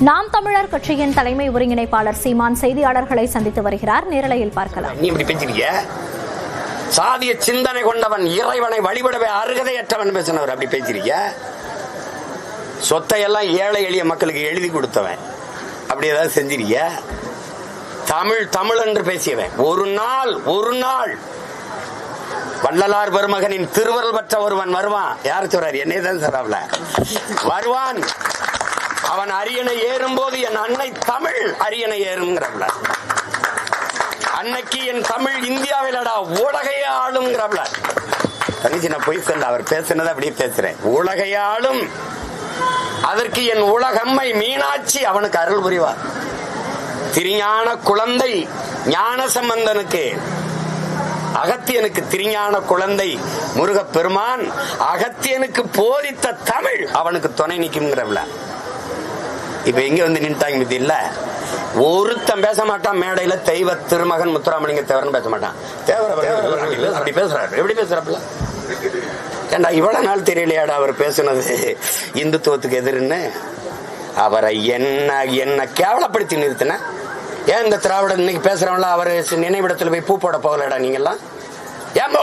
நாம் தமிழர் கட்சியின் தலைமை ஒருங்கிணைப்பாளர் சீமான் செய்தியாளர்களை சந்தித்து வருகிறார். நேரலையில் பார்க்கலாம். நீ இப்படி பேசுறீங்க, சாதிய சிந்தனை கொண்டவன், இறைவனை வழிபடவே அருகதையற்றவன் பேசினவர் அப்படி பேசுறீங்க. சொத்தையெல்லாம் ஏழை எளிய மக்களுக்கு எழுதி கொடுத்தவன் அப்படி ஏதாவது செஞ்சிருக்க? தமிழ் தமிழ் என்று பேசியவன் ஒரு நாள் வள்ளலார் பெருமகனின் திருவருள் பெற்ற ஒருவன் வருவான். யார் சொல்றாரு? என்னை தான் சொல்றாப்ல. வருவான், அவன் அரியணை ஏறும் போது என் அன்னை தமிழ் அரியணை ஏறும்ங்கிறப்ல. அன்னைக்கு என் தமிழ் இந்தியாவிலடா உலகையே ஆளுங்கிறப்ல. தனிச்சு நான் போய் சொல்ல, அவர் பேசுனதை அப்படியே பேசுறேன். உலகையே ஆளும், அதற்கு என் உலகம்மை மீனாட்சி அவனுக்கு அருள் புரிவார். திருஞான குழந்தை ஞான சம்பந்தனுக்கு, அகத்தியனுக்கு திருஞான குழந்தை முருகப்பெருமான் அகத்தியனுக்கு போதித்த தமிழ் அவனுக்கு துணை நிற்கும்ங்கிறவள. இப்ப எங்க வந்து நின்ட்டாங்க பத்தி இல்ல. ஒருத்தன் பேச மாட்டான் மேடையில. தெய்வ திருமகன் முத்துராமலிங்க தேவர்னு பேச மாட்டான். அப்படி பேசுறாரு. எப்படி பேசுறாப்புல? ஏண்டா இவ்வளவு நாள் தெரியலையாடா அவர் பேசுனது இந்துத்துவத்துக்கு எதிர்ன்னு? அவரை என்ன கேவலப்படுத்தி நிறுத்தின. ஏன் இந்த திராவிட இன்னைக்கு பேசுறவங்கள அவர் நினைவிடத்துல போய் பூ போட போகலடா நீங்கெல்லாம்? ஏன்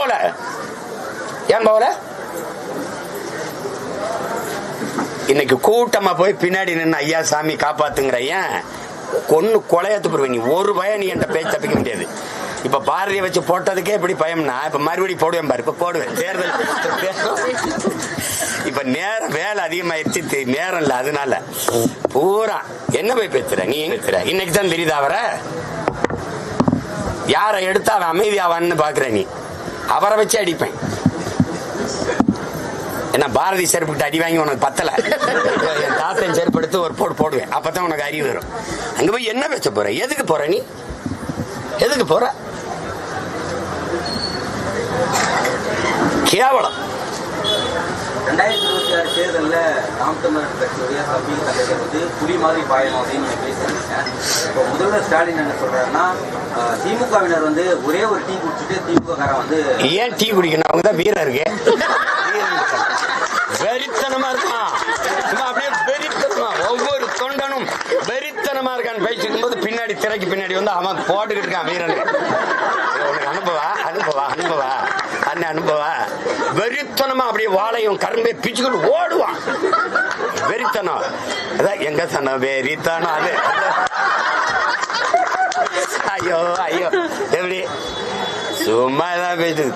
போகல? இன்னைக்கு கூட்டமா போய் பின்னாடி நின்று ஐயா சாமி காப்பாத்துங்கிற ஏன் கொன்னு கொலையாத்து போடுவேன். நீ ஒரு பயம் நீ என்ற பேச்சு தப்பிக்க முடியாது. இப்ப பாரதியை வச்சு போட்டதுக்கே இப்படி பயம்னா இப்ப மறுபடியும் போடுவேன் பாரு. இப்ப போடுவேன். தேர்தல் இப்ப நேரம் வேலை அதிகமாயிருச்சு, நேரம் இல்ல. அதனால பூரா என்ன போய் பேசுற நீ? பேசுற இன்னைக்கு தான் தெரியுதா அவரை? யாரை எடுத்தா அவன் அமைதியாவான்னு பாக்குற நீ? அவரை வச்சு அடிப்பேன். என்ன பாரதி செருப்புட்டு அடி வாங்கி உனக்கு பத்தல, என் தாத்தன் செருப்பு எடுத்து ஒரு போடு போடுவேன். அப்பதான் உனக்கு அறிவு வரும். அங்க போய் என்ன பேச போற? எதுக்கு போற நீ? எதுக்கு போற? கேவலம். 2026 தேர்தலில் நாம் தமிழர் கட்சியுடைய சபையின் தலைவர் வந்து புலி மாதிரி பாயணும் அப்படின்னு நீங்க பேசுறீங்க. இப்போ முதல்வர் ஸ்டாலின் என்ன சொல்றாருன்னா, திமுகவினர் வந்து ஒரே ஒரு டீ குடிச்சுட்டு திமுக காரன் வந்து ஏன் டீ குடிக்கணும்? அவங்க தான் வீரர் இருக்கு. வெறித்தனமா இருக்கான். அப்படியே வெறித்தனமா ஒவ்வொரு தொண்டனும் வெறித்தனமா இருக்கான்னு பேசிக்கும் போது பின்னாடி திரைக்கு பின்னாடி வந்து அவன் போட்டுக்கிட்டு இருக்கான் வீரன். அனுபவா வெறித்தனமா அப்படியே வாழையும் கரும்பை பிச்சுக்கிட்டு ஓடுவான். வெறித்தனம். அதான் எங்க சொன்ன வெறித்தனம் அது. ஐயோ எப்படி சும்மா ஏதாவது பேசுது.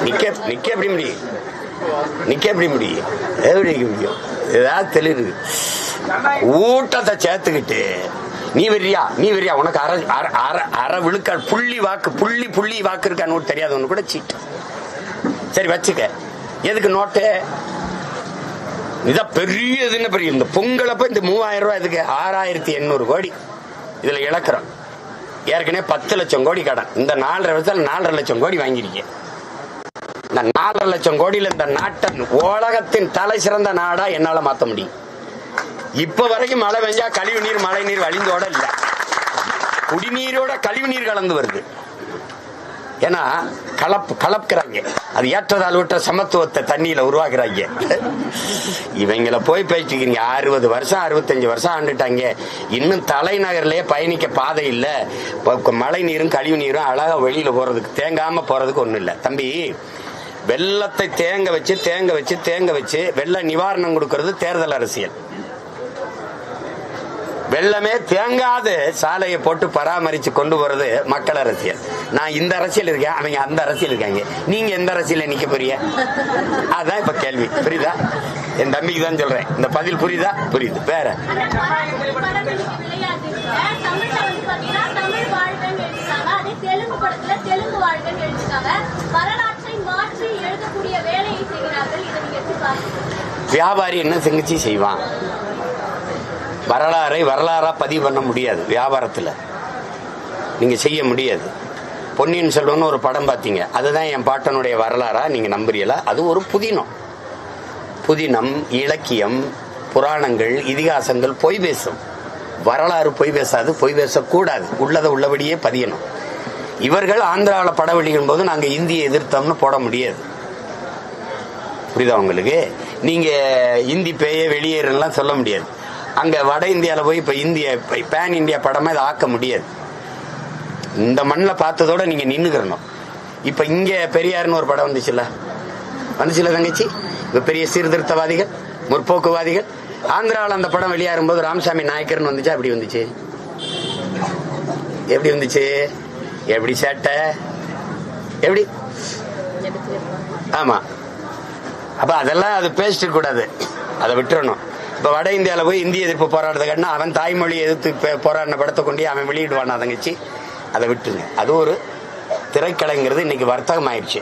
நிக்க எப்படி முடியும்? எப்படி நிக்க முடியும்? ஏதாவது தெளிவு ஊட்டத்தை சேர்த்துக்கிட்டு நீ வெறியா உனக்கு அரை விழுக்கால் புள்ளி வாக்கு இருக்கா? நோட்டு தெரியாது ஒண்ணு கூட சீட்டு. சரி வச்சுக்க. எதுக்கு நோட்டு? இதான் பெரியதுன்னு பெரிய. இந்த பொங்கலப்ப இந்த 3000 ரூபாய் எதுக்கு? 6800 கோடி இதுல இழக்கிறோம். ஏற்கனவே 10 லட்சம் கோடி கடன். இந்த 4.5 வருஷத்துல 4.5 லட்சம் கோடி வாங்கிருக்கேன். இந்த 4.5 லட்சம் கோடியில இந்த நாட்டை உலகத்தின் தலை சிறந்த நாடா என்னால மாத்த முடியும். இப்ப வரைக்கும் மழை பெஞ்சா கழிவு நீர் மழை நீர் வழிந்தோட இல்ல, குடிநீரோட கழிவு நீர் கலந்து வருது. ஏன்னா கலப்புறாங்க. அது ஏற்றதால் விட்ட சமத்துவத்தை தண்ணியில உருவாக்குறாங்க. இவங்களை போய் பேசிக்கிறீங்க. 60 வருஷம் 65 வருஷம் ஆண்டுட்டாங்க. இன்னும் தலைநகர்லயே பயணிக்க பாதை இல்ல. மழை நீரும் கழிவு நீரும் அழகா வெளியில போறதுக்கு, தேங்காம போறதுக்கு ஒண்ணும் இல்ல. தம்பி, வெள்ளத்தை தேங்க வச்சு வெள்ள நிவாரணம் கொடுக்கறது தேர்தல் அரசியல். வெள்ளமே தேங்காது சாலையை போட்டு பராமரிச்சு கொண்டு போறது மக்கள் அரசியல். நான் இந்த அரசியல் இருக்கேன், அவங்க அந்த அரசியல் இருக்காங்க. நீங்க எந்த அரசியல நிக்க போறீங்க? அதான் இப்ப கேள்வி. புரியுதா? என் தம்பிக்கு தான் சொல்றேன். இந்த பதில் புரியுதா? புரியுது. வேற வியாபாரி என்ன செஞ்சு செய்வான்? வரலாறா பதிவு பண்ண முடியாது. வியாபாரத்தில் நீங்க செய்ய முடியாது. பொன்னியின் செல்வன் ஒரு படம் பார்த்தீங்க, அதுதான் என் பாட்டனுடைய வரலாறா நீங்க நம்புறீங்களா? அது ஒரு புதினம், இலக்கியம், புராணங்கள், இதிகாசங்கள் பொய் பேசும். வரலாறு பொய் பேசாது, பொய் பேசக்கூடாது. உள்ளதை உள்ளபடியே பதியணும். இவர்கள் ஆந்திராவில் படம் வெளியிடும் போது நாங்க இந்தியை எதிர்த்தோம்னு போட முடியாது. புரியுதா உங்களுக்கு? நீங்க இந்தி பேய வெளியேறலாம் சொல்ல முடியாது. அங்க வட இந்தியாவில் போய் இப்ப இந்திய பேன் இந்தியா படமா இதை ஆக்க முடியாது. இந்த மண்ணில் பார்த்ததோட நீங்க நின்னுக்கிறணும். இப்ப இங்க பெரியார்னு ஒரு படம் வந்துச்சுல்ல தங்கச்சி? இப்ப பெரிய சீர்திருத்தவாதிகள், முற்போக்குவாதிகள். ஆந்திராவில் அந்த படம் வெளியாகும்போது ராமசாமி நாயக்கர்னு வந்துச்சா? எப்படி வந்துச்சு? எப்படி வந்துச்சு? எப்படி சேட்டை? எப்படி? ஆமா. அப்ப அதெல்லாம் அது பேசிட்டு கூடாது, அதை விட்டுறணும். இப்ப வட இந்தியாவில் போய் இந்திய எதிர்ப்பு போராட்டத்துக்குன்னா அவன் தாய்மொழி எதிர்த்து போராடின படத்தை கொண்டு அவன் வெளியிடுவானா தங்கச்சி? அதை விட்டுருங்க. அது ஒரு திரைக்கலைங்கிறது இன்னைக்கு வர்த்தகம் ஆயிடுச்சு.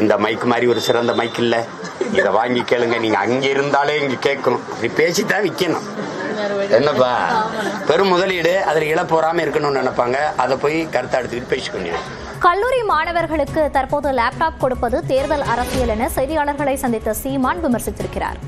இந்த மைக் மாதிரி ஒரு சிறந்த மைக் இல்ல, இதை வாங்கி கேளுங்க. நீங்க அங்க இருந்தாலே இங்க கேட்கணும். இப்படி பேசித்தான் விற்கணும். என்னப்பா பெரும் முதலீடு, அதில் இழப்போறாம இருக்கணும்னு நினைப்பாங்க. அதை போய் கருத்தை எடுத்துக்கிட்டு பேசிக்கொண்டு. கல்லூரி மாணவர்களுக்கு தற்போது லேப்டாப் கொடுப்பது தேர்தல் அரசியல் என செய்தியாளர்களை சந்தித்த சீமான் விமர்சித்திருக்கிறார்.